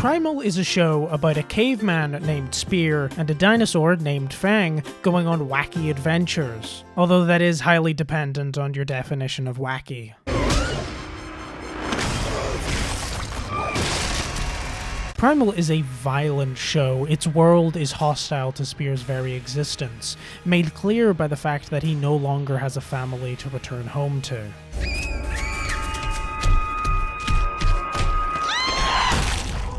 Primal is a show about a caveman named Spear and a dinosaur named Fang going on wacky adventures, although that is highly dependent on your definition of wacky. Primal is a violent show. Its world is hostile to Spear's very existence, made clear by the fact that he no longer has a family to return home to.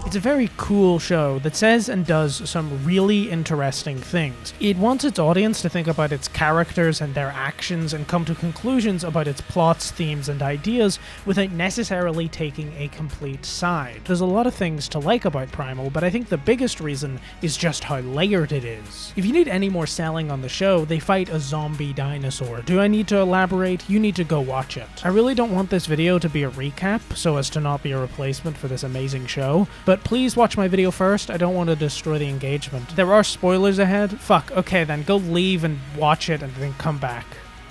It's a very cool show that says and does some really interesting things. It wants its audience to think about its characters and their actions and come to conclusions about its plots, themes, and ideas without necessarily taking a complete side. There's a lot of things to like about Primal, but I think the biggest reason is just how layered it is. If you need any more selling on the show, they fight a zombie dinosaur. Do I need to elaborate? You need to go watch it. I really don't want this video to be a recap, so as to not be a replacement for this amazing show, but please watch my video first. I don't want to destroy the engagement. There are spoilers ahead. Fuck, okay then, go leave and watch it and then come back.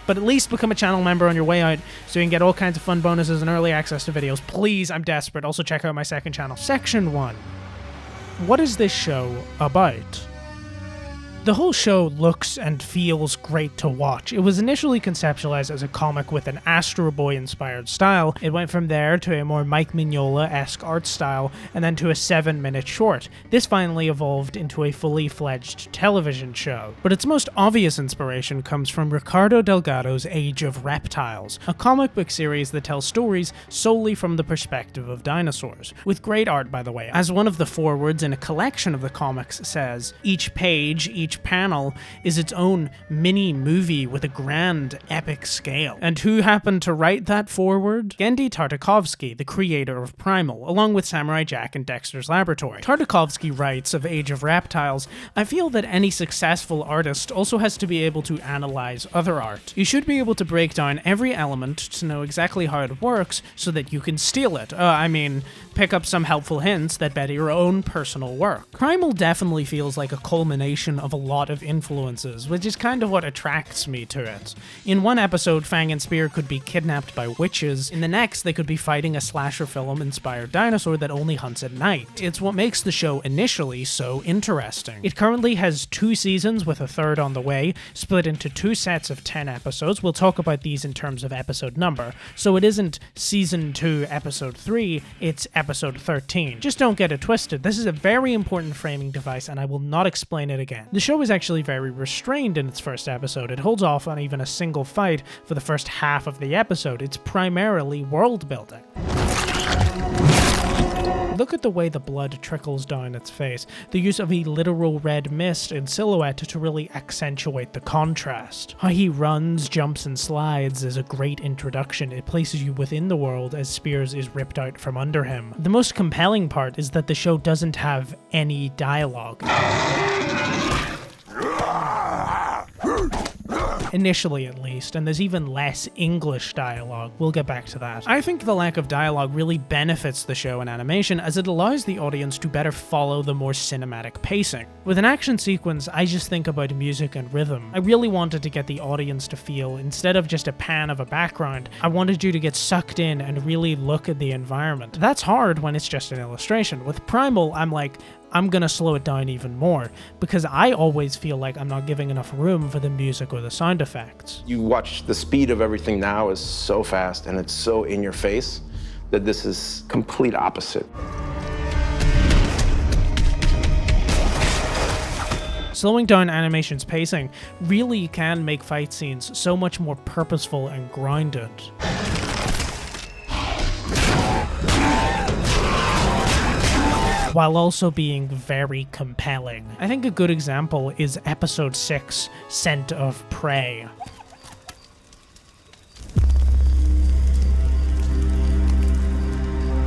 But at least become a channel member on your way out so you can get all kinds of fun bonuses and early access to videos. Please, I'm desperate. Also check out my second channel. Section 1. What is this show about? The whole show looks and feels great to watch. It was initially conceptualized as a comic with an Astro Boy-inspired style. It went from there to a more Mike Mignola-esque art style, and then to a 7-minute short. This finally evolved into a fully fledged television show. But its most obvious inspiration comes from Ricardo Delgado's Age of Reptiles, a comic book series that tells stories solely from the perspective of dinosaurs. With great art, by the way. As one of the forewords in a collection of the comics says, each page, each panel is its own mini movie with a grand epic scale. And who happened to write that foreword? Genndy Tartakovsky, the creator of Primal, along with Samurai Jack and Dexter's Laboratory. Tartakovsky writes of Age of Reptiles, I feel that any successful artist also has to be able to analyze other art. You should be able to break down every element to know exactly how it works so that you can steal it. Pick up some helpful hints that better your own personal work. Primal definitely feels like a culmination of a lot of influences, which is kind of what attracts me to it. In one episode, Fang and Spear could be kidnapped by witches. In the next, they could be fighting a slasher film-inspired dinosaur that only hunts at night. It's what makes the show initially so interesting. It currently has 2 seasons with a third on the way, split into 2 sets of 10 episodes. We'll talk about these in terms of episode number. So it isn't season 2, episode 3, it's episode 13. Just don't get it twisted. This is a very important framing device and I will not explain it again. The show is actually very restrained in its first episode. It holds off on even a single fight for the first half of the episode. It's primarily world building. Look at the way the blood trickles down its face. The use of a literal red mist in silhouette to really accentuate the contrast. How he runs, jumps, and slides is a great introduction. It places you within the world as Spears is ripped out from under him. The most compelling part is that the show doesn't have any dialogue. Initially at least, and there's even less English dialogue. We'll get back to that. I think the lack of dialogue really benefits the show in animation as it allows the audience to better follow the more cinematic pacing. With an action sequence, I just think about music and rhythm. I really wanted to get the audience to feel, instead of just a pan of a background, I wanted you to get sucked in and really look at the environment. That's hard when it's just an illustration. With Primal, I'm gonna slow it down even more, because I always feel like I'm not giving enough room for the music or the sound effects. You watch the speed of everything now is so fast and it's so in your face that this is complete opposite. Slowing down animation's pacing really can make fight scenes so much more purposeful and grounded. While also being very compelling. I think a good example is episode 6, Scent of Prey.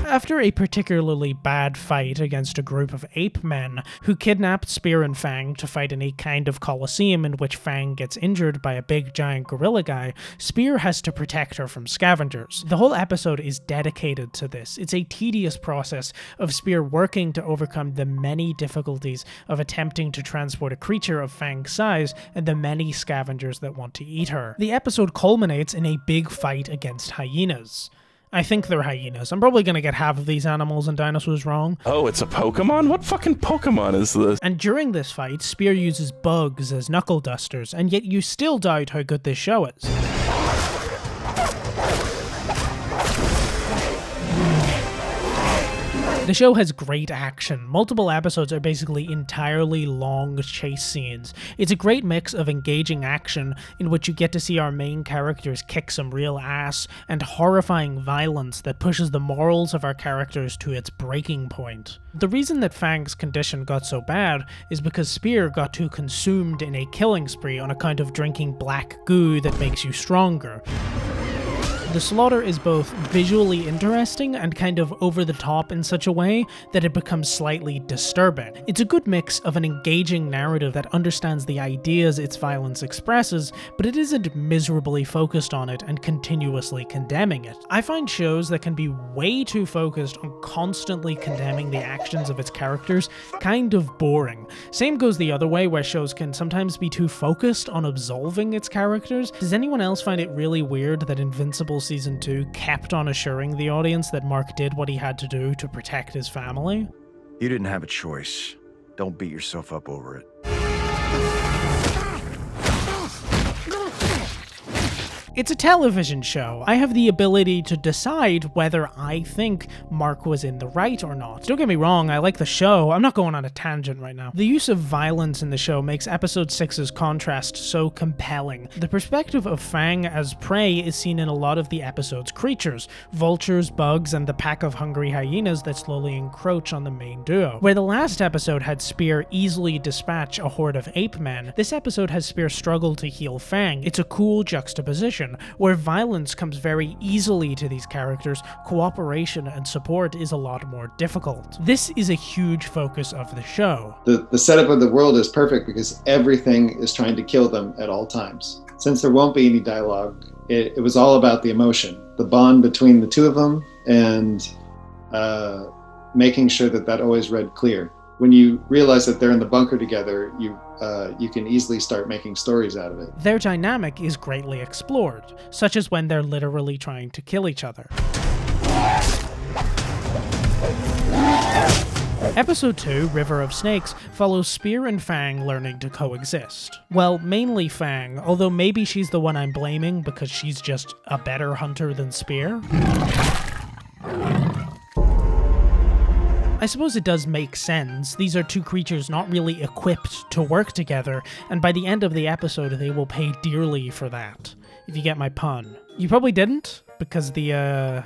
After a particularly bad fight against a group of ape men who kidnapped Spear and Fang to fight in a kind of coliseum in which Fang gets injured by a big giant gorilla guy, Spear has to protect her from scavengers. The whole episode is dedicated to this. It's a tedious process of Spear working to overcome the many difficulties of attempting to transport a creature of Fang's size and the many scavengers that want to eat her. The episode culminates in a big fight against hyenas. I think they're hyenas. I'm probably gonna get half of these animals and dinosaurs wrong. Oh, it's a Pokemon? What fucking Pokemon is this? And during this fight, Spear uses bugs as knuckle dusters, and yet you still doubt how good this show is. The show has great action. Multiple episodes are basically entirely long chase scenes. It's a great mix of engaging action, in which you get to see our main characters kick some real ass, and horrifying violence that pushes the morals of our characters to its breaking point. The reason that Fang's condition got so bad is because Spear got too consumed in a killing spree on account of drinking black goo that makes you stronger. The slaughter is both visually interesting and kind of over the top in such a way that it becomes slightly disturbing. It's a good mix of an engaging narrative that understands the ideas its violence expresses, but it isn't miserably focused on it and continuously condemning it. I find shows that can be way too focused on constantly condemning the actions of its characters kind of boring. Same goes the other way, where shows can sometimes be too focused on absolving its characters. Does anyone else find it really weird that Invincible Season 2 kept on assuring the audience that Mark did what he had to do to protect his family? You didn't have a choice. Don't beat yourself up over it. It's a television show. I have the ability to decide whether I think Mark was in the right or not. Don't get me wrong, I like the show. I'm not going on a tangent right now. The use of violence in the show makes episode 6's contrast so compelling. The perspective of Fang as prey is seen in a lot of the episode's creatures: vultures, bugs, and the pack of hungry hyenas that slowly encroach on the main duo. Where the last episode had Spear easily dispatch a horde of ape men, this episode has Spear struggle to heal Fang. It's a cool juxtaposition. Where violence comes very easily to these characters, cooperation and support is a lot more difficult. This is a huge focus of the show. The setup of the world is perfect because everything is trying to kill them at all times. Since there won't be any dialogue, it was all about the emotion, the bond between the two of them, and making sure that always read clear. When you realize that they're in the bunker together, you can easily start making stories out of it. Their dynamic is greatly explored, such as when they're literally trying to kill each other. Episode 2, River of Snakes, follows Spear and Fang learning to coexist. Well, mainly Fang, although maybe she's the one I'm blaming because she's just a better hunter than Spear. I suppose it does make sense. These are two creatures not really equipped to work together, and by the end of the episode they will pay dearly for that, if you get my pun. You probably didn't, because the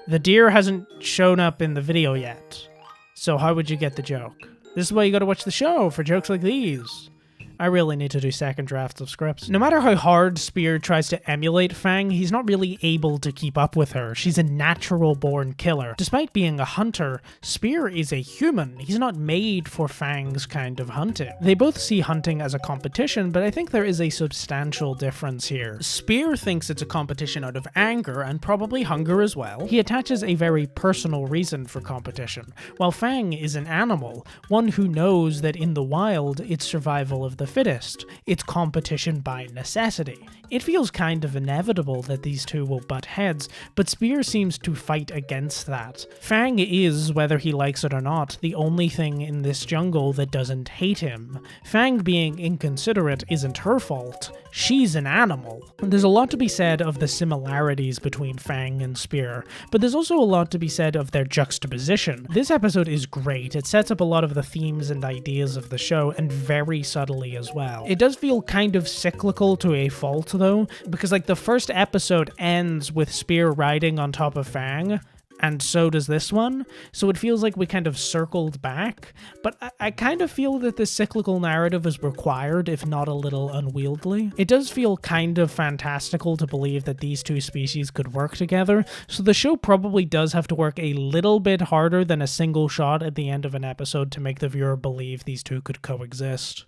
deer hasn't shown up in the video yet. So how would you get the joke? This is why you gotta watch the show, for jokes like these. I really need to do second drafts of scripts. No matter how hard Spear tries to emulate Fang, he's not really able to keep up with her. She's a natural-born killer. Despite being a hunter, Spear is a human. He's not made for Fang's kind of hunting. They both see hunting as a competition, but I think there is a substantial difference here. Spear thinks it's a competition out of anger, and probably hunger as well. He attaches a very personal reason for competition, while Fang is an animal, one who knows that in the wild, it's survival of the fittest. It's competition by necessity. It feels kind of inevitable that these two will butt heads, but Spear seems to fight against that. Fang is, whether he likes it or not, the only thing in this jungle that doesn't hate him. Fang being inconsiderate isn't her fault. She's an animal. There's a lot to be said of the similarities between Fang and Spear, but there's also a lot to be said of their juxtaposition. This episode is great. It sets up a lot of the themes and ideas of the show, and very subtly as well. It does feel kind of cyclical to a fault though, because like the first episode ends with Spear riding on top of Fang, and so does this one, so it feels like we kind of circled back, but I kind of feel that this cyclical narrative is required, if not a little unwieldy. It does feel kind of fantastical to believe that these two species could work together, so the show probably does have to work a little bit harder than a single shot at the end of an episode to make the viewer believe these two could coexist.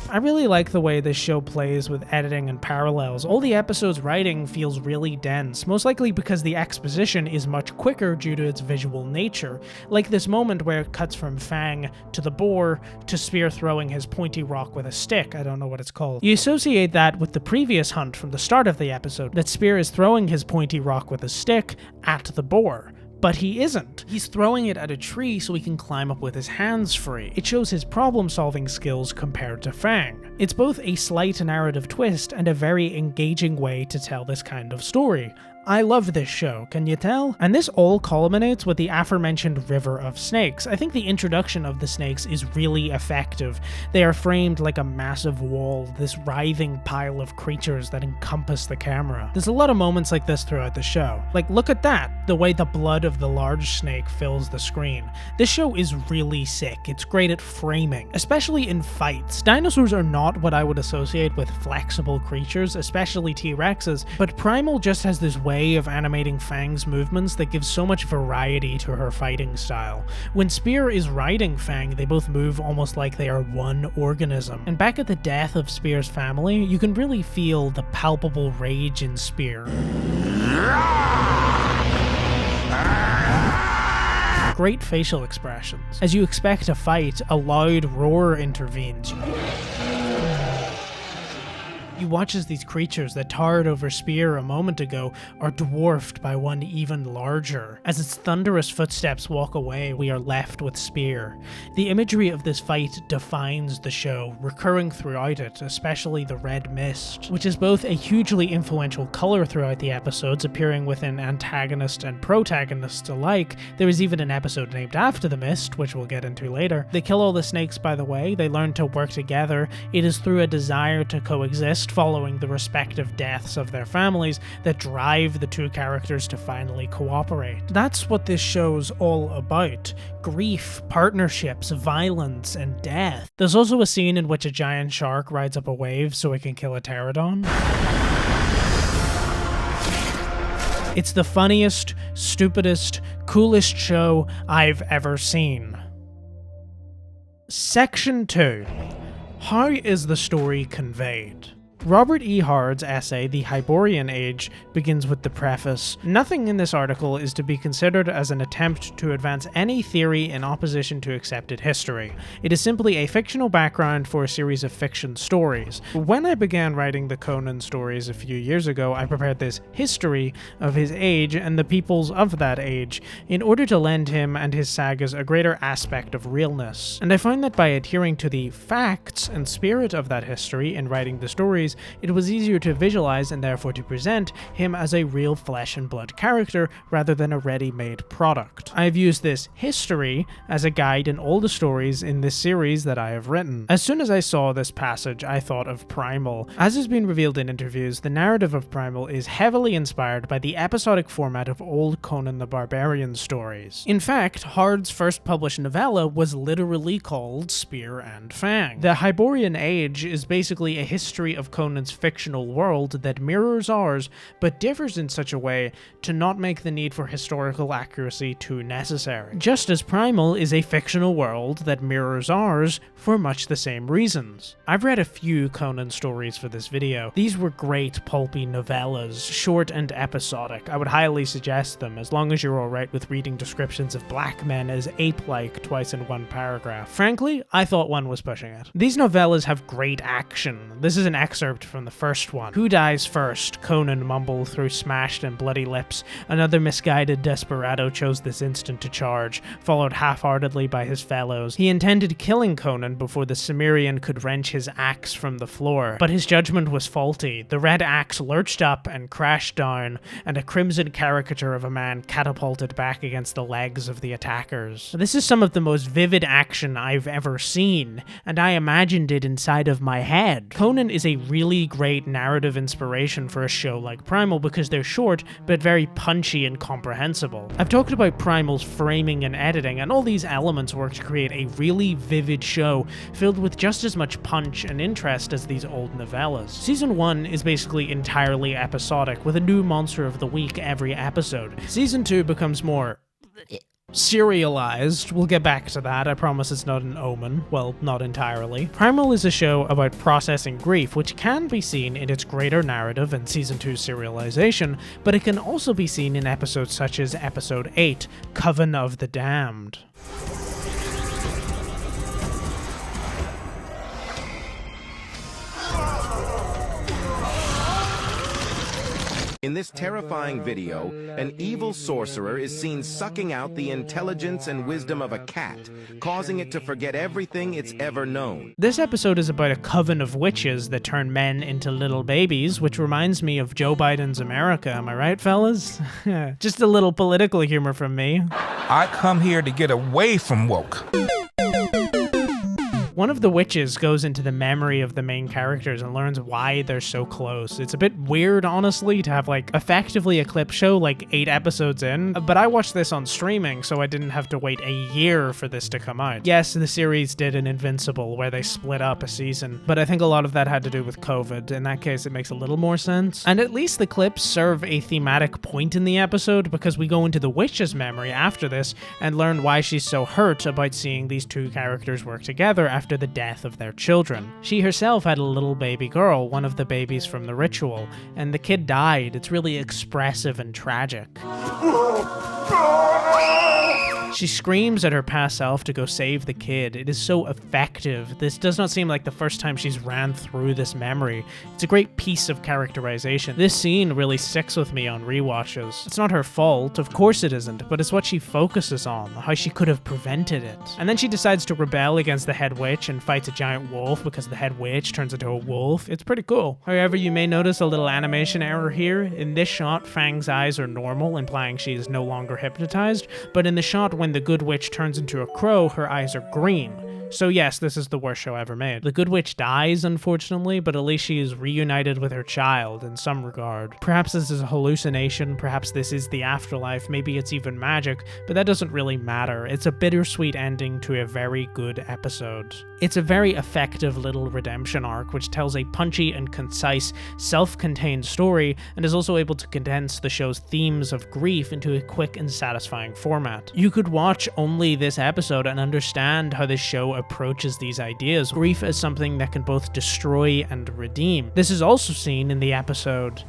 I really like the way this show plays with editing and parallels. All the episodes' writing feels really dense, most likely because the exposition is much quicker due to its visual nature, like this moment where it cuts from Fang to the boar to Spear throwing his pointy rock with a stick. I don't know what it's called. You associate that with the previous hunt from the start of the episode, that Spear is throwing his pointy rock with a stick at the boar. But he isn't. He's throwing it at a tree so he can climb up with his hands free. It shows his problem-solving skills compared to Fang. It's both a slight narrative twist and a very engaging way to tell this kind of story. I love this show, can you tell? And this all culminates with the aforementioned river of snakes. I think the introduction of the snakes is really effective. They are framed like a massive wall, this writhing pile of creatures that encompass the camera. There's a lot of moments like this throughout the show. Like, look at that, the way the blood of the large snake fills the screen. This show is really sick. It's great at framing, especially in fights. Dinosaurs are not what I would associate with flexible creatures, especially T-Rexes, but Primal just has this way of animating Fang's movements that gives so much variety to her fighting style. When Spear is riding Fang, they both move almost like they are one organism. And back at the death of Spear's family, you can really feel the palpable rage in Spear. Great facial expressions. As you expect a fight, a loud roar intervenes. You watch as these creatures that towered over Spear a moment ago are dwarfed by one even larger. As its thunderous footsteps walk away, we are left with Spear. The imagery of this fight defines the show, recurring throughout it, especially the red mist, which is both a hugely influential color throughout the episodes, appearing within antagonist and protagonist alike. There is even an episode named after the mist, which we'll get into later. They kill all the snakes, by the way. They learn to work together. It is through a desire to coexist following the respective deaths of their families that drive the two characters to finally cooperate. That's what this show's all about. Grief, partnerships, violence, and death. There's also a scene in which a giant shark rides up a wave so it can kill a pterodon. It's the funniest, stupidest, coolest show I've ever seen. Section 2. How is the story conveyed? Robert E. Hard's essay, The Hyborian Age, begins with the preface, "Nothing in this article is to be considered as an attempt to advance any theory in opposition to accepted history. It is simply a fictional background for a series of fiction stories. When I began writing the Conan stories a few years ago, I prepared this history of his age and the peoples of that age in order to lend him and his sagas a greater aspect of realness. And I find that by adhering to the facts and spirit of that history in writing the stories, it was easier to visualize and therefore to present him as a real flesh and blood character rather than a ready-made product. I have used this history as a guide in all the stories in this series that I have written. As soon as I saw this passage, I thought of Primal. As has been revealed in interviews, the narrative of Primal is heavily inspired by the episodic format of old Conan the Barbarian stories. In fact, Hard's first published novella was literally called Spear and Fang. The Hyborian Age is basically a history of Conan's fictional world that mirrors ours, but differs in such a way to not make the need for historical accuracy too necessary. Just as Primal is a fictional world that mirrors ours for much the same reasons. I've read a few Conan stories for this video. These were great pulpy novellas, short and episodic. I would highly suggest them, as long as you're alright with reading descriptions of black men as ape-like twice in one paragraph. Frankly, I thought one was pushing it. These novellas have great action. This is an excerpt from the first one. "Who dies first?" Conan mumbled through smashed and bloody lips. Another misguided desperado chose this instant to charge, followed half-heartedly by his fellows. He intended killing Conan before the Cimmerian could wrench his axe from the floor, but his judgment was faulty. The red axe lurched up and crashed down, and a crimson caricature of a man catapulted back against the legs of the attackers. This is some of the most vivid action I've ever seen, and I imagined it inside of my head. Conan is a really great narrative inspiration for a show like Primal because they're short but very punchy and comprehensible. I've talked about Primal's framing and editing, and all these elements work to create a really vivid show filled with just as much punch and interest as these old novellas. Season 1 is basically entirely episodic, with a new monster of the week every episode. Season 2 becomes more serialized. We'll get back to that. I promise it's not an omen. Well, not entirely. Primal is a show about processing grief, which can be seen in its greater narrative and Season 2 serialization, but it can also be seen in episodes such as Episode 8, Coven of the Damned. In this terrifying video, an evil sorcerer is seen sucking out the intelligence and wisdom of a cat, causing it to forget everything it's ever known. This episode is about a coven of witches that turn men into little babies, which reminds me of Joe Biden's America, am I right, fellas? Just a little political humor from me. I come here to get away from woke. One of the witches goes into the memory of the main characters and learns why they're so close. It's a bit weird, honestly, to have like effectively a clip show like 8 episodes in, but I watched this on streaming, so I didn't have to wait a year for this to come out. Yes, the series did an Invincible where they split up a season, but I think a lot of that had to do with COVID. In that case, it makes a little more sense. And at least the clips serve a thematic point in the episode, because we go into the witch's memory after this and learn why she's so hurt about seeing these two characters work together after the death of their children. She herself had a little baby girl, one of the babies from the ritual, and the kid died. It's really expressive and tragic. She screams at her past self to go save the kid. It is so effective. This does not seem like the first time she's ran through this memory. It's a great piece of characterization. This scene really sticks with me on rewatches. It's not her fault, of course it isn't, but it's what she focuses on, how she could have prevented it. And then she decides to rebel against the head witch and fights a giant wolf because the head witch turns into a wolf. It's pretty cool. However, you may notice a little animation error here. In this shot, Fang's eyes are normal, implying she is no longer hypnotized, but in the shot when the good witch turns into a crow, her eyes are green. So yes, this is the worst show ever made. The good witch dies, unfortunately, but at least she is reunited with her child in some regard. Perhaps this is a hallucination, perhaps this is the afterlife, maybe it's even magic, but that doesn't really matter. It's a bittersweet ending to a very good episode. It's a very effective little redemption arc, which tells a punchy and concise, self-contained story, and is also able to condense the show's themes of grief into a quick and satisfying format. You could watch only this episode and understand how this show approaches these ideas. Grief as something that can both destroy and redeem. This is also seen in the episode.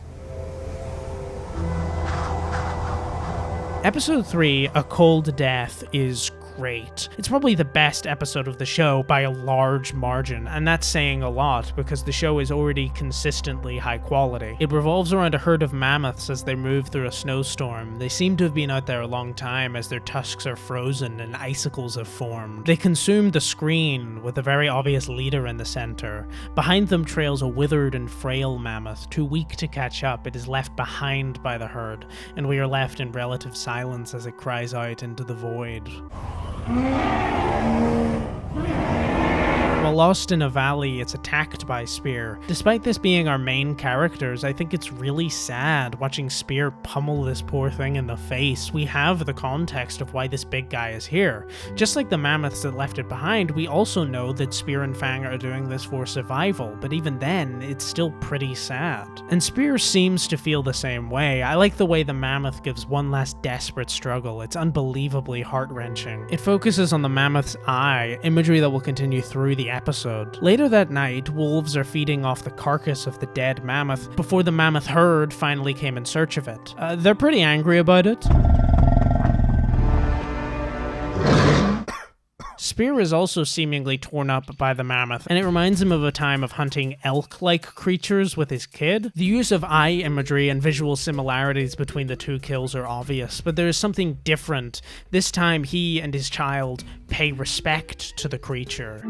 Episode 3, A Cold Death, is great. It's probably the best episode of the show by a large margin, and that's saying a lot because the show is already consistently high quality. It revolves around a herd of mammoths as they move through a snowstorm. They seem to have been out there a long time as their tusks are frozen and icicles have formed. They consume the screen with a very obvious leader in the center. Behind them trails a withered and frail mammoth, too weak to catch up. It is left behind by the herd, and we are left in relative silence as it cries out into the void. While lost in a valley, it's attacked by Spear. Despite this being our main characters, I think it's really sad watching Spear pummel this poor thing in the face. We have the context of why this big guy is here. Just like the mammoths that left it behind, we also know that Spear and Fang are doing this for survival, but even then, it's still pretty sad. And Spear seems to feel the same way. I like the way the mammoth gives one last desperate struggle. It's unbelievably heart-wrenching. It focuses on the mammoth's eye, imagery that will continue through the episode. Later that night, wolves are feeding off the carcass of the dead mammoth before the mammoth herd finally came in search of it. They're pretty angry about it. Spear is also seemingly torn up by the mammoth, and it reminds him of a time of hunting elk-like creatures with his kid. The use of eye imagery and visual similarities between the two kills are obvious, but there is something different. This time, he and his child pay respect to the creature.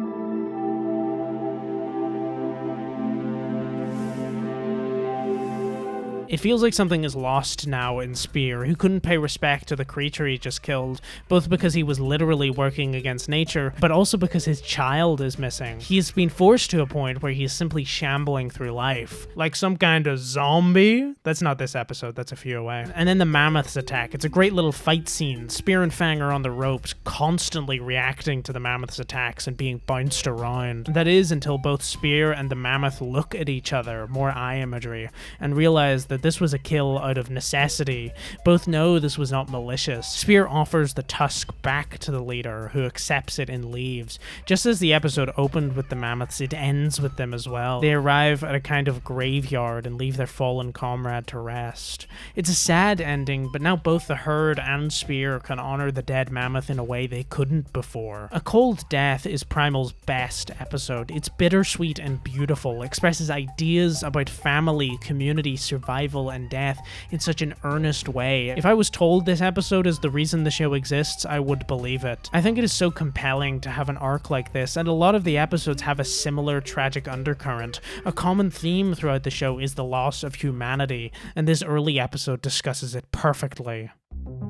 It feels like something is lost now in Spear, who couldn't pay respect to the creature he just killed, both because he was literally working against nature, but also because his child is missing. He's been forced to a point where he's simply shambling through life, like some kind of zombie. That's not this episode, that's a few away. And then the mammoths attack. It's a great little fight scene. Spear and Fang are on the ropes, constantly reacting to the mammoth's attacks and being bounced around. That is until both Spear and the mammoth look at each other, more eye imagery, and realize that that this was a kill out of necessity. Both know this was not malicious. Spear offers the tusk back to the leader, who accepts it and leaves. Just as the episode opened with the mammoths, it ends with them as well. They arrive at a kind of graveyard and leave their fallen comrade to rest. It's a sad ending, but now both the herd and Spear can honor the dead mammoth in a way they couldn't before. A Cold Death is Primal's best episode. It's bittersweet and beautiful, expresses ideas about family, community, survival, and death in such an earnest way. If I was told this episode is the reason the show exists, I would believe it. I think it is so compelling to have an arc like this, and a lot of the episodes have a similar tragic undercurrent. A common theme throughout the show is the loss of humanity, and this early episode discusses it perfectly.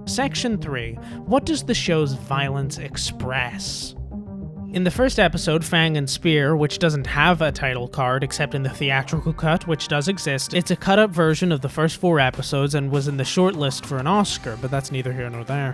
Section 3. What does the show's violence express? In the first episode, Fang and Spear, which doesn't have a title card except in the theatrical cut, which does exist, it's a cut-up version of the first 4 episodes and was in the shortlist for an Oscar, but that's neither here nor there.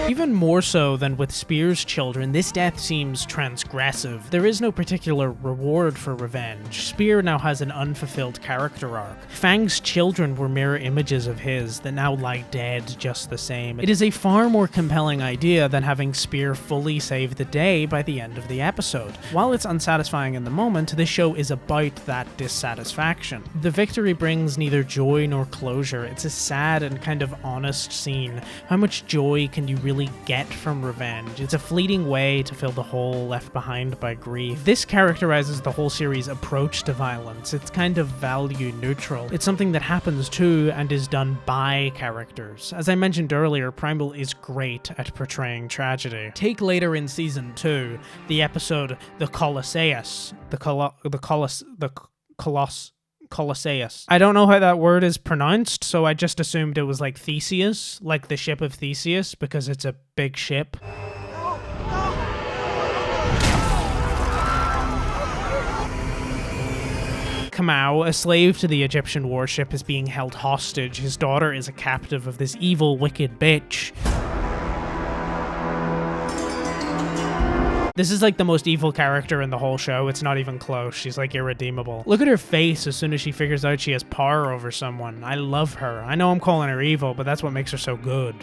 Even more so than with Spear's children, this death seems transgressive. There is no particular reward for revenge. Spear now has an unfulfilled character arc. Fang's children were mirror images of his that now lie dead just the same. It is a far more compelling idea than having Spear fully save the day by the end of the episode. While it's unsatisfying in the moment, this show is about that dissatisfaction. The victory brings neither joy nor closure. It's a sad and kind of honest scene. How much joy can you really get from revenge? It's a fleeting way to fill the hole left behind by grief. This characterizes the whole series' approach to violence. It's kind of value neutral. It's something that happens to and is done by characters. As I mentioned earlier, Primal is great at portraying tragedy. Take later in season 2, the episode The Colosseus. Colosseus. I don't know how that word is pronounced, so I just assumed it was like Theseus, like the ship of Theseus, because it's a big ship. Kamau, a slave to the Egyptian warship, is being held hostage. His daughter is a captive of this evil, wicked bitch. This is like the most evil character in the whole show. It's not even close. She's like irredeemable. Look at her face as soon as she figures out she has power over someone. I love her. I know I'm calling her evil, but that's what makes her so good.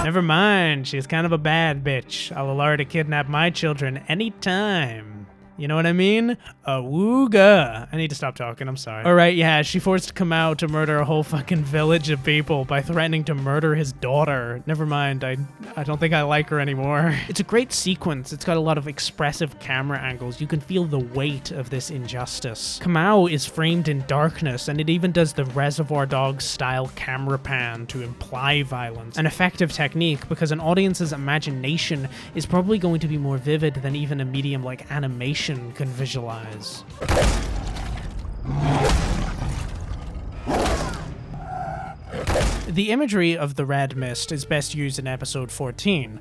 Never mind, she's kind of a bad bitch. I'll allow her to kidnap my children anytime. You know what I mean? Awooga. I need to stop talking, I'm sorry. Alright, yeah, she forced Kamau to murder a whole fucking village of people by threatening to murder his daughter. Never mind, I don't think I like her anymore. It's a great sequence. It's got a lot of expressive camera angles. You can feel the weight of this injustice. Kamau is framed in darkness, and it even does the Reservoir Dogs style camera pan to imply violence. An effective technique, because an audience's imagination is probably going to be more vivid than even a medium like animation can visualize. The imagery of the red mist is best used in episode 14,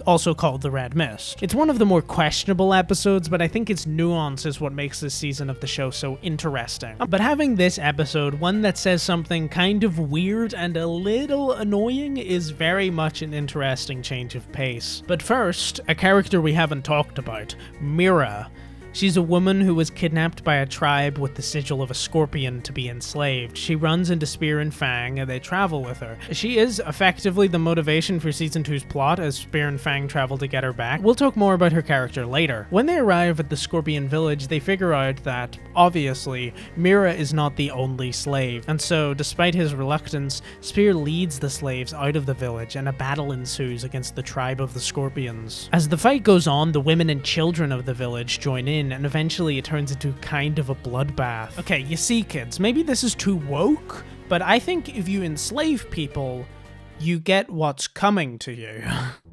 also called The Red Mist. It's one of the more questionable episodes, but I think its nuance is what makes this season of the show so interesting. But having this episode, one that says something kind of weird and a little annoying, is very much an interesting change of pace. But first, a character we haven't talked about, Mira. She's a woman who was kidnapped by a tribe with the sigil of a scorpion to be enslaved. She runs into Spear and Fang, and they travel with her. She is effectively the motivation for Season 2's plot, as Spear and Fang travel to get her back. We'll talk more about her character later. When they arrive at the Scorpion Village, they figure out that, obviously, Mira is not the only slave, and so, despite his reluctance, Spear leads the slaves out of the village, and a battle ensues against the tribe of the Scorpions. As the fight goes on, the women and children of the village join in, and eventually it turns into kind of a bloodbath. Okay, you see, kids, maybe this is too woke, but I think if you enslave people, you get what's coming to you.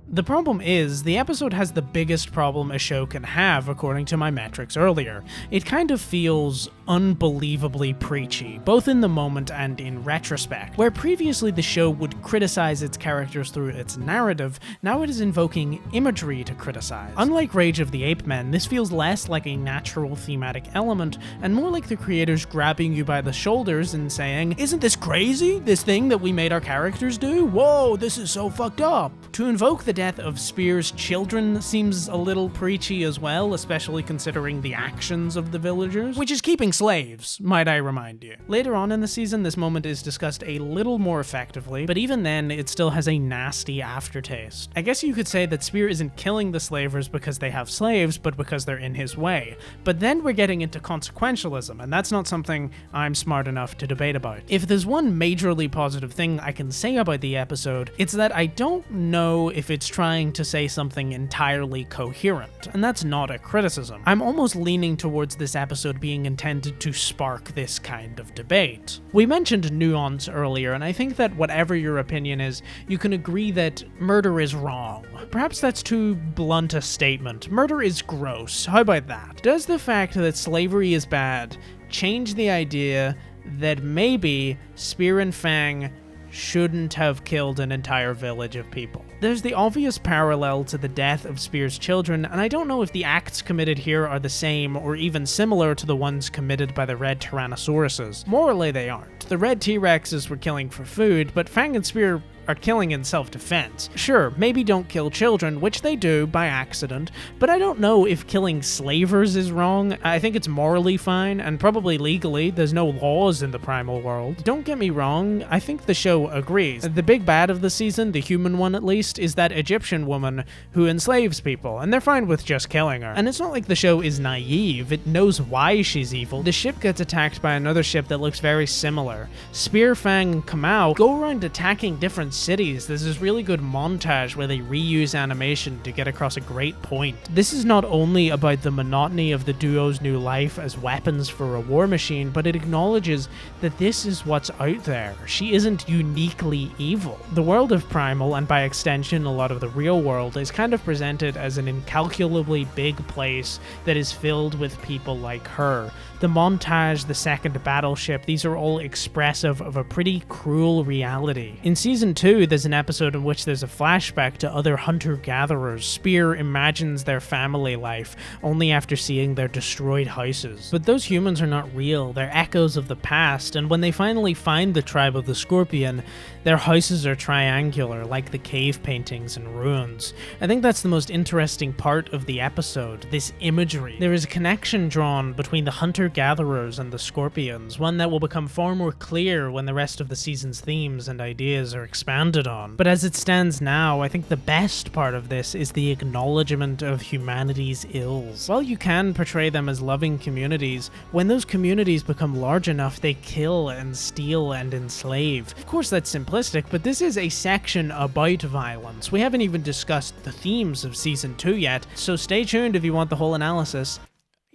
The problem is, the episode has the biggest problem a show can have, according to my metrics earlier. It kind of feels unbelievably preachy, both in the moment and in retrospect. Where previously the show would criticize its characters through its narrative, now it is invoking imagery to criticize. Unlike Rage of the Ape Men, this feels less like a natural thematic element, and more like the creators grabbing you by the shoulders and saying, "Isn't this crazy? This thing that we made our characters do? Whoa, this is so fucked up." To invoke the death of Spear's children seems a little preachy as well, especially considering the actions of the villagers, which is keeping slaves, might I remind you. Later on in the season, this moment is discussed a little more effectively, but even then, it still has a nasty aftertaste. I guess you could say that Spear isn't killing the slavers because they have slaves, but because they're in his way. But then we're getting into consequentialism, and that's not something I'm smart enough to debate about. If there's one majorly positive thing I can say about the episode, it's that I don't know if it's trying to say something entirely coherent, and that's not a criticism. I'm almost leaning towards this episode being intended to spark this kind of debate. We mentioned nuance earlier, and I think that whatever your opinion is, you can agree that murder is wrong. Perhaps that's too blunt a statement. Murder is gross. How about that? Does the fact that slavery is bad change the idea that maybe Spear and Fang shouldn't have killed an entire village of people? There's the obvious parallel to the death of Spear's children, and I don't know if the acts committed here are the same or even similar to the ones committed by the red Tyrannosauruses. Morally, they aren't. The red T-Rexes were killing for food, but Fang and Spear are killing in self-defense. Sure, maybe don't kill children, which they do by accident, but I don't know if killing slavers is wrong. I think it's morally fine, and probably legally. There's no laws in the Primal world. Don't get me wrong, I think the show agrees. The big bad of the season, the human one at least, is that Egyptian woman who enslaves people, and they're fine with just killing her. And it's not like the show is naive, it knows why she's evil. The ship gets attacked by another ship that looks very similar. Spear, Fang, and Kamau go around attacking different cities. There's this really good montage where they reuse animation to get across a great point. This is not only about the monotony of the duo's new life as weapons for a war machine, but it acknowledges that this is what's out there. She isn't uniquely evil. The world of Primal, and by extension a lot of the real world, is kind of presented as an incalculably big place that is filled with people like her. The montage, the second battleship, these are all expressive of a pretty cruel reality. In season 2, there's an episode in which there's a flashback to other hunter-gatherers. Spear imagines their family life only after seeing their destroyed houses. But those humans are not real, they're echoes of the past, and when they finally find the tribe of the Scorpion, their houses are triangular, like the cave paintings and ruins. I think that's the most interesting part of the episode, this imagery. There is a connection drawn between the hunter-gatherers and the Scorpions, one that will become far more clear when the rest of the season's themes and ideas are expanded on. But as it stands now, I think the best part of this is the acknowledgement of humanity's ills. While you can portray them as loving communities, when those communities become large enough, they kill and steal and enslave. Of course, that's simplistic, but this is a section about violence. We haven't even discussed the themes of season 2 yet, so stay tuned if you want the whole analysis.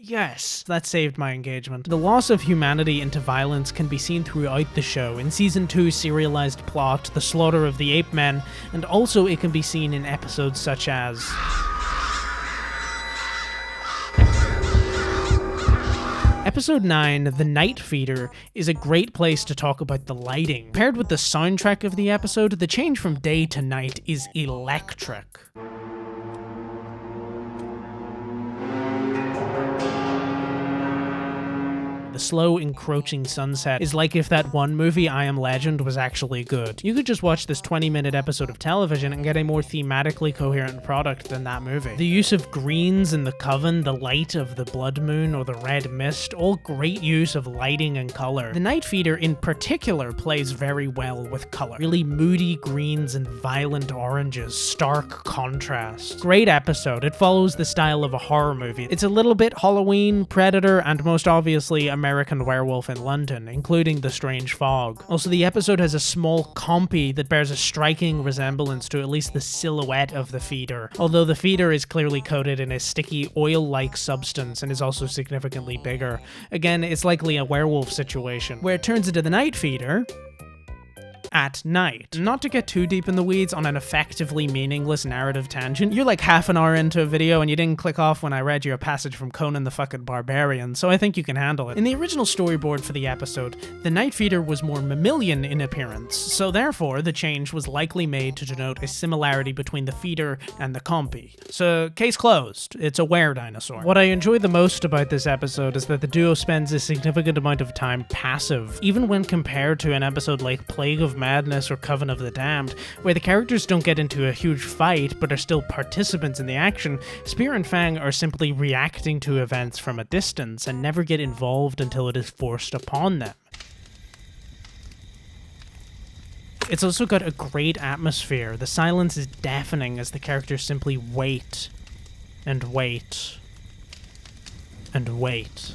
Yes, that saved my engagement. The loss of humanity into violence can be seen throughout the show, in Season 2's serialized plot, the slaughter of the ape men, and also it can be seen in episodes such as Episode 9, The Night Feeder, is a great place to talk about the lighting. Paired with the soundtrack of the episode, the change from day to night is electric. The slow, encroaching sunset is like if that one movie, I Am Legend, was actually good. You could just watch this 20-minute episode of television and get a more thematically coherent product than that movie. The use of greens in the coven, the light of the blood moon, or the red mist, all great use of lighting and color. The Night Feeder in particular plays very well with color. Really moody greens and violent oranges, stark contrast. Great episode. It follows the style of a horror movie. It's a little bit Halloween, Predator, and most obviously American Werewolf in London, including the strange fog. Also, the episode has a small compy that bears a striking resemblance to at least the silhouette of the feeder, although the feeder is clearly coated in a sticky oil-like substance and is also significantly bigger. Again, it's likely a werewolf situation. Where it turns into the Night Feeder at night. Not to get too deep in the weeds on an effectively meaningless narrative tangent, you're like half an hour into a video and you didn't click off when I read you a passage from Conan the fucking Barbarian, so I think you can handle it. In the original storyboard for the episode, the Night Feeder was more mammalian in appearance, so therefore the change was likely made to denote a similarity between the feeder and the compy. So, case closed. It's a were dinosaur. What I enjoy the most about this episode is that the duo spends a significant amount of time passive, even when compared to an episode like Plague of Madness or Coven of the Damned, where the characters don't get into a huge fight but are still participants in the action. Spear and Fang are simply reacting to events from a distance and never get involved until it is forced upon them. It's also got a great atmosphere. The silence is deafening as the characters simply wait and wait and wait.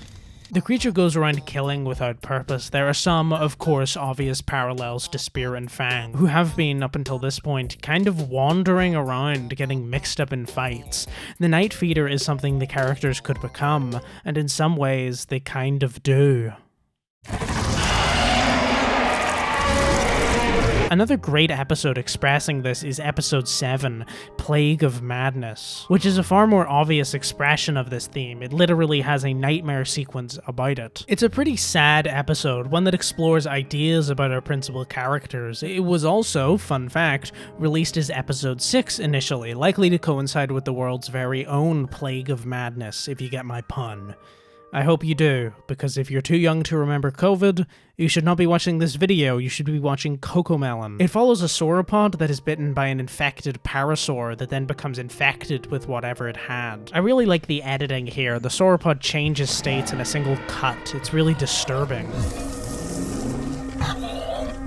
The creature goes around killing without purpose. There are some, of course, obvious parallels to Spear and Fang, who have been, up until this point, kind of wandering around, getting mixed up in fights. The Night Feeder is something the characters could become, and in some ways, they kind of do. Another great episode expressing this is episode 7, Plague of Madness, which is a far more obvious expression of this theme. It literally has a nightmare sequence about it. It's a pretty sad episode, one that explores ideas about our principal characters. It was also, fun fact, released as episode 6 initially, likely to coincide with the world's very own Plague of Madness, if you get my pun. I hope you do, because if you're too young to remember COVID, you should not be watching this video, you should be watching Cocomelon. It follows a sauropod that is bitten by an infected parasaur that then becomes infected with whatever it had. I really like the editing here. The sauropod changes states in a single cut. It's really disturbing.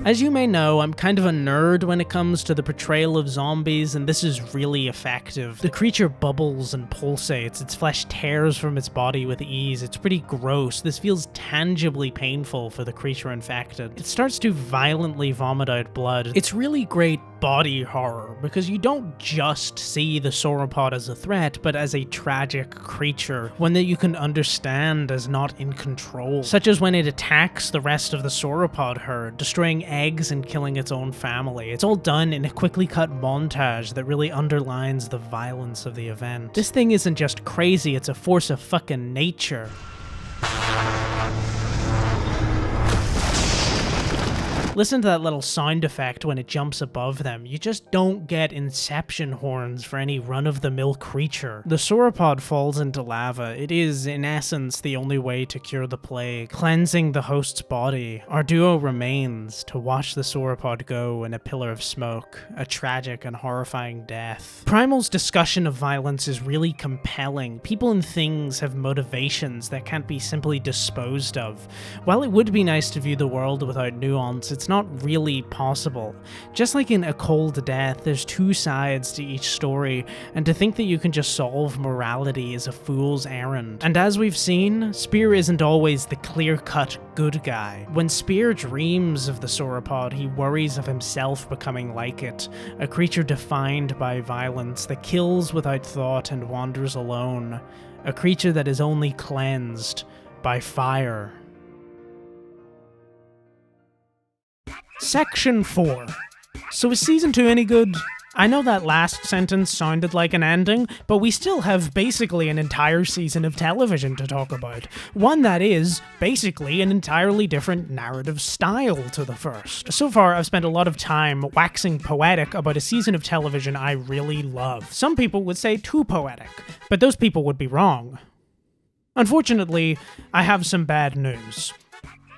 As you may know, I'm kind of a nerd when it comes to the portrayal of zombies, and this is really effective. The creature bubbles and pulsates, its flesh tears from its body with ease. It's pretty gross. This feels tangibly painful for the creature infected. It starts to violently vomit out blood. It's really great body horror, because you don't just see the sauropod as a threat, but as a tragic creature, one that you can understand as not in control, such as when it attacks the rest of the sauropod herd, destroying eggs and killing its own family. It's all done in a quickly cut montage that really underlines the violence of the event. This thing isn't just crazy, it's a force of fucking nature. Listen to that little sound effect when it jumps above them. You just don't get Inception horns for any run-of-the-mill creature. The sauropod falls into lava. It is, in essence, the only way to cure the plague, cleansing the host's body. Our duo remains to watch the sauropod go in a pillar of smoke, a tragic and horrifying death. Primal's discussion of violence is really compelling. People and things have motivations that can't be simply disposed of. While it would be nice to view the world without nuance, it's not really possible. Just like in A Cold Death, there's two sides to each story, and to think that you can just solve morality is a fool's errand. And as we've seen, Spear isn't always the clear-cut good guy. When Spear dreams of the sauropod, he worries of himself becoming like it, a creature defined by violence that kills without thought and wanders alone, a creature that is only cleansed by fire. Section 4. So is Season 2 any good? I know that last sentence sounded like an ending, but we still have basically an entire season of television to talk about. One that is, basically, an entirely different narrative style to the first. So far, I've spent a lot of time waxing poetic about a season of television I really love. Some people would say too poetic, but those people would be wrong. Unfortunately, I have some bad news.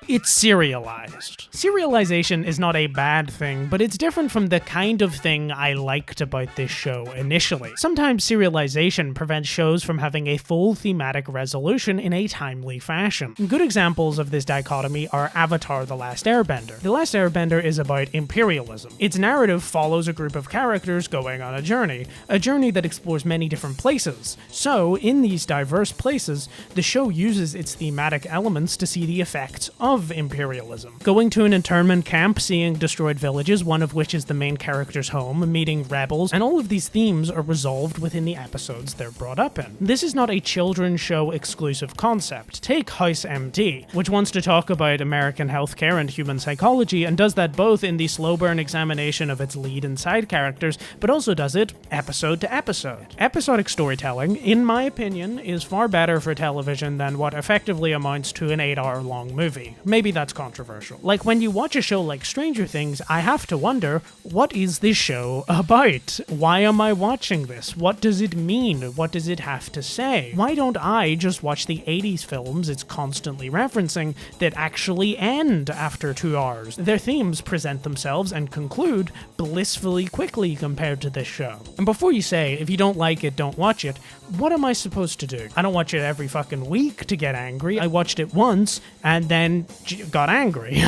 It's serialized. Serialization is not a bad thing, but it's different from the kind of thing I liked about this show initially. Sometimes serialization prevents shows from having a full thematic resolution in a timely fashion. Good examples of this dichotomy are Avatar: The Last Airbender. The Last Airbender is about imperialism. Its narrative follows a group of characters going on a journey that explores many different places. So, in these diverse places, the show uses its thematic elements to see the effects of of imperialism. Going to an internment camp, seeing destroyed villages, one of which is the main character's home, meeting rebels, and all of these themes are resolved within the episodes they're brought up in. This is not a children's show exclusive concept. Take House MD, which wants to talk about American healthcare and human psychology, and does that both in the slow burn examination of its lead and side characters, but also does it episode to episode. Episodic storytelling, in my opinion, is far better for television than what effectively amounts to an 8-hour long movie. Maybe that's controversial. Like when you watch a show like Stranger Things, I have to wonder, what is this show about? Why am I watching this? What does it mean? What does it have to say? Why don't I just watch the 80s films it's constantly referencing that actually end after 2 hours? Their themes present themselves and conclude blissfully quickly compared to this show. And before you say, if you don't like it, don't watch it, what am I supposed to do? I don't watch it every fucking week to get angry. I watched it once and then got angry.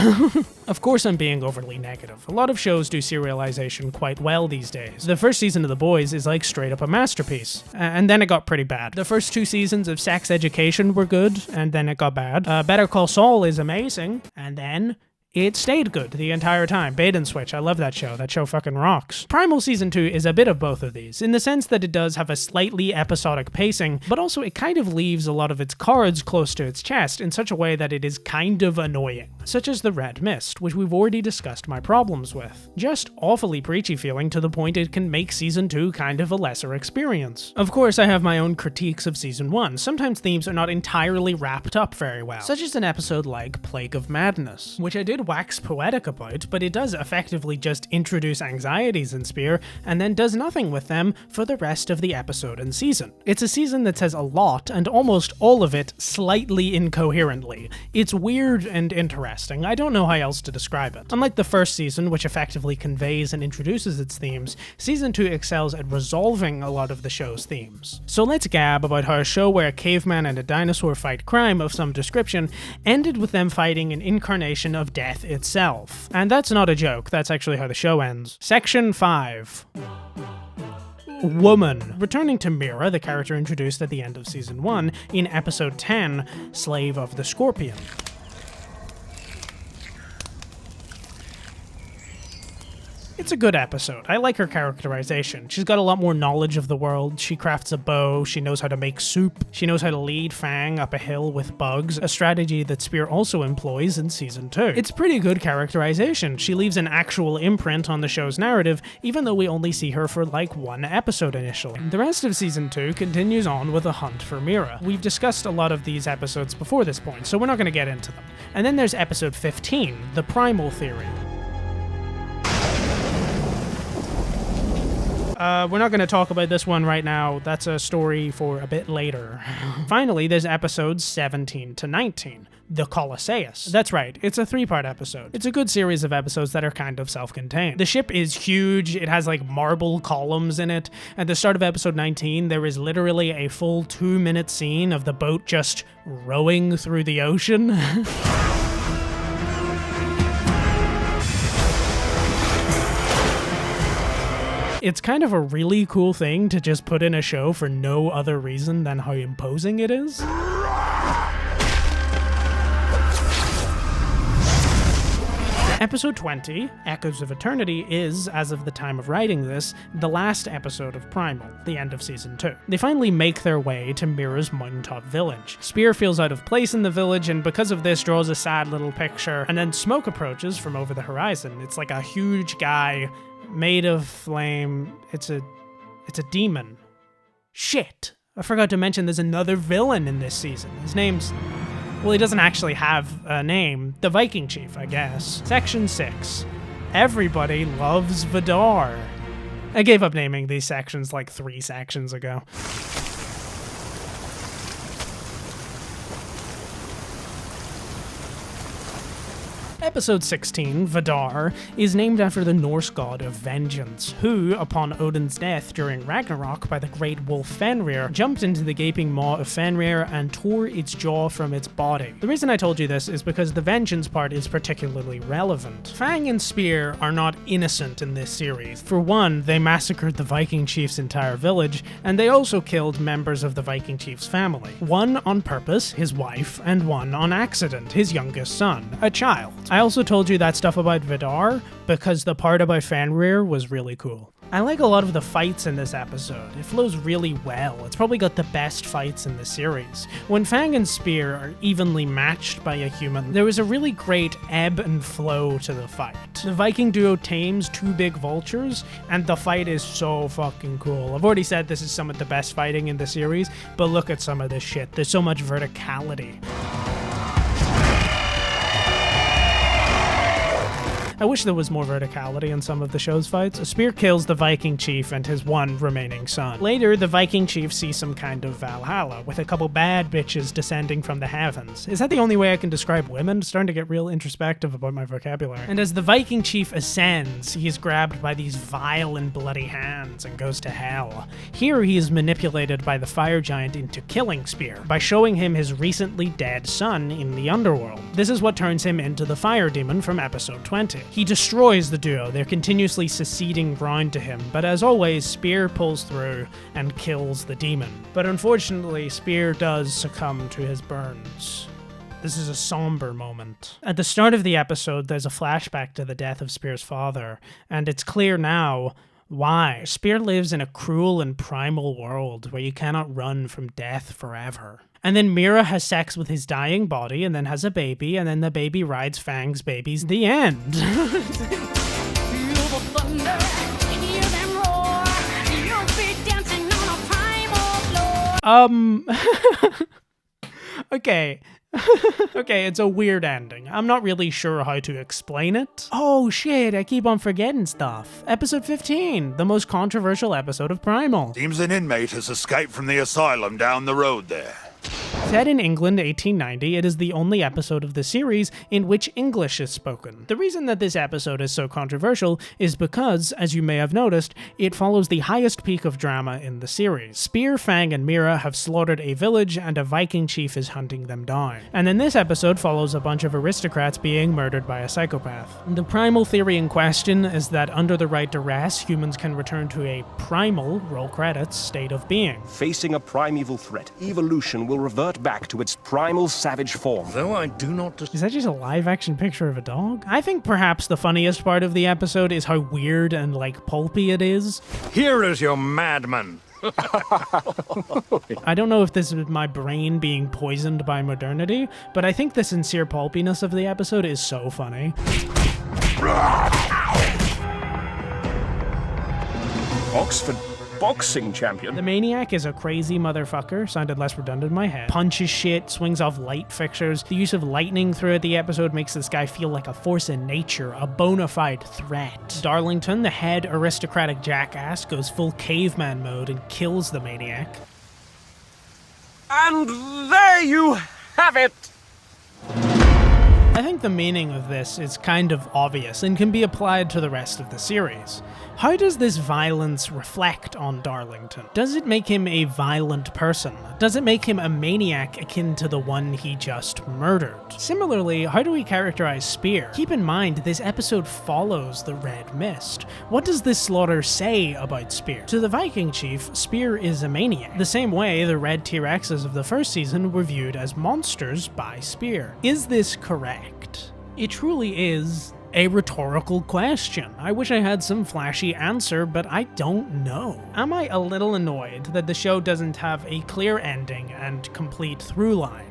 Of course I'm being overly negative. A lot of shows do serialization quite well these days. The first season of The Boys is like straight up a masterpiece. And then it got pretty bad. The first 2 seasons of Sex Education were good, and then it got bad. Better Call Saul is amazing, and then it stayed good the entire time. Bait and Switch, I love that show. That show fucking rocks. Primal Season 2 is a bit of both of these, in the sense that it does have a slightly episodic pacing, but also it kind of leaves a lot of its cards close to its chest in such a way that it is kind of annoying. Such as The Red Mist, which we've already discussed my problems with. Just awfully preachy feeling to the point it can make Season 2 kind of a lesser experience. Of course, I have my own critiques of Season 1. Sometimes themes are not entirely wrapped up very well, such as an episode like Plague of Madness, which I did wax poetic about, but it does effectively just introduce anxieties in Spear and then does nothing with them for the rest of the episode and season. It's a season that says a lot, and almost all of it slightly incoherently. It's weird and interesting. I don't know how else to describe it. Unlike the first season, which effectively conveys and introduces its themes, Season 2 excels at resolving a lot of the show's themes. So let's gab about how a show where a caveman and a dinosaur fight crime of some description ended with them fighting an incarnation of death itself. And that's not a joke, that's actually how the show ends. Section 5. Woman. Returning to Mira, the character introduced at the end of Season 1, in Episode 10, Slave of the Scorpion. It's a good episode. I like her characterization. She's got a lot more knowledge of the world. She crafts a bow, she knows how to make soup, she knows how to lead Fang up a hill with bugs, a strategy that Spear also employs in Season 2. It's pretty good characterization. She leaves an actual imprint on the show's narrative, even though we only see her for like 1 episode initially. The rest of Season 2 continues on with a hunt for Mira. We've discussed a lot of these episodes before this point, so we're not going to get into them. And then there's Episode 15, The Primal Theory. We're not going to talk about this one right now. That's a story for a bit later. Finally, there's episodes 17 to 19, The Colosseus. That's right, it's a 3-part episode. It's a good series of episodes that are kind of self-contained. The ship is huge, it has like marble columns in it. At the start of episode 19, there is literally a full 2-minute scene of the boat just rowing through the ocean. It's kind of a really cool thing to just put in a show for no other reason than how imposing it is. Episode 20, Echoes of Eternity, is, as of the time of writing this, the last episode of Primal, the end of Season 2. They finally make their way to Mira's mountaintop village. Spear feels out of place in the village, and because of this draws a sad little picture, and then smoke approaches from over the horizon. It's like a huge guy made of flame. It's a demon. Shit! I forgot to mention there's another villain in this season. His name's... well, he doesn't actually have a name. The Viking Chief, I guess. Section 6. Everybody loves Vidar. I gave up naming these sections like 3 sections ago. Episode 16, Vidar, is named after the Norse god of vengeance, who, upon Odin's death during Ragnarok by the great wolf Fenrir, jumped into the gaping maw of Fenrir and tore its jaw from its body. The reason I told you this is because the vengeance part is particularly relevant. Fang and Spear are not innocent in this series. For one, they massacred the Viking chief's entire village, and they also killed members of the Viking chief's family. One on purpose, his wife, and one on accident, his youngest son, a child. I also told you that stuff about Vidar because the part about Fenrir was really cool. I like a lot of the fights in this episode. It flows really well. It's probably got the best fights in the series. When Fang and Spear are evenly matched by a human, there is a really great ebb and flow to the fight. The Viking duo tames two big vultures, and the fight is so fucking cool. I've already said this is some of the best fighting in the series, but look at some of this shit. There's so much verticality. I wish there was more verticality in some of the show's fights. Spear kills the Viking chief and his one remaining son. Later, the Viking chief sees some kind of Valhalla, with a couple bad bitches descending from the heavens. Is that the only way I can describe women? It's starting to get real introspective about my vocabulary. And as the Viking chief ascends, he is grabbed by these vile and bloody hands and goes to hell. Here he is manipulated by the fire giant into killing Spear, by showing him his recently dead son in the underworld. This is what turns him into the fire demon from episode 20. He destroys the duo, they're continuously seceding round to him, but as always, Spear pulls through and kills the demon. But unfortunately, Spear does succumb to his burns. This is a somber moment. At the start of the episode, there's a flashback to the death of Spear's father, and it's clear now why. Spear lives in a cruel and primal world where you cannot run from death forever. And then Mira has sex with his dying body and then has a baby, and then the baby rides Fang's babies. The end. Okay. Okay, it's a weird ending. I'm not really sure how to explain it. Oh shit, I keep on forgetting stuff. Episode 15, the most controversial episode of Primal. Seems an inmate has escaped from the asylum down the road there. Set in England 1890, it is the only episode of the series in which English is spoken. The reason that this episode is so controversial is because, as you may have noticed, it follows the highest peak of drama in the series. Spear, Fang, and Mira have slaughtered a village and a Viking chief is hunting them down. And then this episode follows a bunch of aristocrats being murdered by a psychopath. The primal theory in question is that under the right duress, humans can return to a primal, roll credits, state of being. Facing a primeval threat, evolution will revert back to its primal savage form. Though I do not... Is that just a live-action picture of a dog? I think perhaps the funniest part of the episode is how weird and, like, pulpy it is. Here is your madman. I don't know if this is my brain being poisoned by modernity, but I think the sincere pulpiness of the episode is so funny. Oxford boxing champion. The maniac is a crazy motherfucker, sounded less redundant in my head. Punches shit, swings off light fixtures. The use of lightning throughout the episode makes this guy feel like a force in nature, a bona fide threat. Darlington, the head aristocratic jackass, goes full caveman mode and kills the maniac. And there you have it! I think the meaning of this is kind of obvious and can be applied to the rest of the series. How does this violence reflect on Darlington? Does it make him a violent person? Does it make him a maniac akin to the one he just murdered? Similarly, how do we characterize Spear? Keep in mind, this episode follows the Red Mist. What does this slaughter say about Spear? To the Viking chief, Spear is a maniac. The same way the Red T-Rexes of the first season were viewed as monsters by Spear. Is this correct? It truly is a rhetorical question. I wish I had some flashy answer, but I don't know. Am I a little annoyed that the show doesn't have a clear ending and complete through line?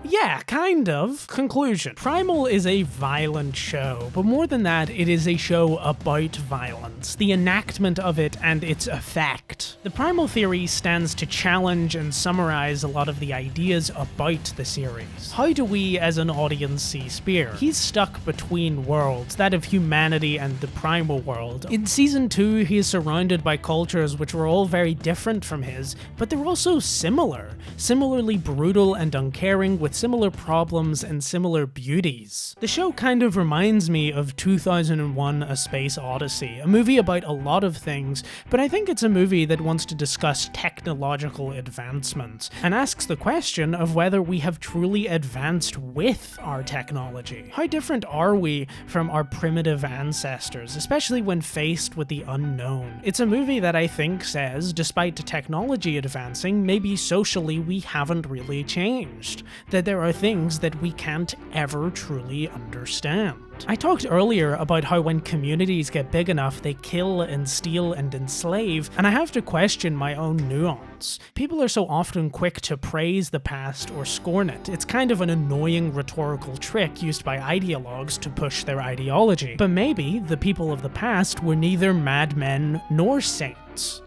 Yeah, kind of. Conclusion. Primal is a violent show, but more than that, it is a show about violence, the enactment of it and its effect. The Primal theory stands to challenge and summarize a lot of the ideas about the series. How do we as an audience see Spear? He's stuck between worlds, that of humanity and the primal world. In season 2, he is surrounded by cultures which were all very different from his, but they're also similar. Similarly brutal and uncaring, with with similar problems and similar beauties. The show kind of reminds me of 2001: A Space Odyssey, a movie about a lot of things, but I think it's a movie that wants to discuss technological advancements, and asks the question of whether we have truly advanced with our technology. How different are we from our primitive ancestors, especially when faced with the unknown? It's a movie that I think says, despite technology advancing, maybe socially we haven't really changed, that there are things that we can't ever truly understand. I talked earlier about how when communities get big enough, they kill and steal and enslave, and I have to question my own nuance. People are so often quick to praise the past or scorn it. It's kind of an annoying rhetorical trick used by ideologues to push their ideology. But maybe the people of the past were neither madmen nor saints.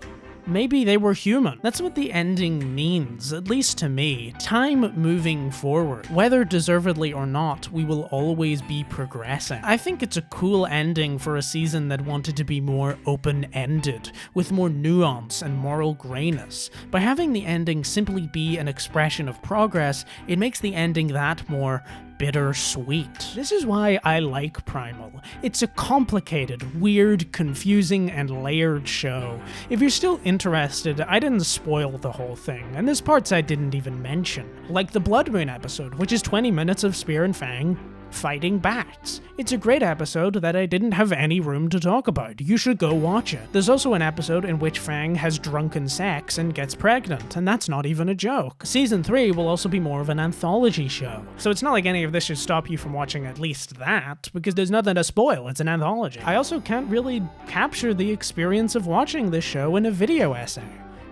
Maybe they were human. That's what the ending means, at least to me. Time moving forward. Whether deservedly or not, we will always be progressing. I think it's a cool ending for a season that wanted to be more open-ended, with more nuance and moral grayness. By having the ending simply be an expression of progress, it makes the ending that more bittersweet. This is why I like Primal. It's a complicated, weird, confusing, and layered show. If you're still interested, I didn't spoil the whole thing, and there's parts I didn't even mention. Like the Blood Moon episode, which is 20 minutes of Spear and Fang fighting bats. It's a great episode that I didn't have any room to talk about. You should go watch it. There's also an episode in which Fang has drunken sex and gets pregnant, and that's not even a joke. Season 3 will also be more of an anthology show, so it's not like any of this should stop you from watching at least that, because there's nothing to spoil, it's an anthology. I also can't really capture the experience of watching this show in a video essay.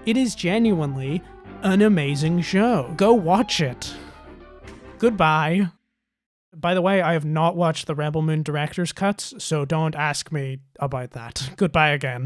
It is genuinely an amazing show. Go watch it. Goodbye. By the way, I have not watched the Rebel Moon director's cuts, so don't ask me about that. Goodbye again.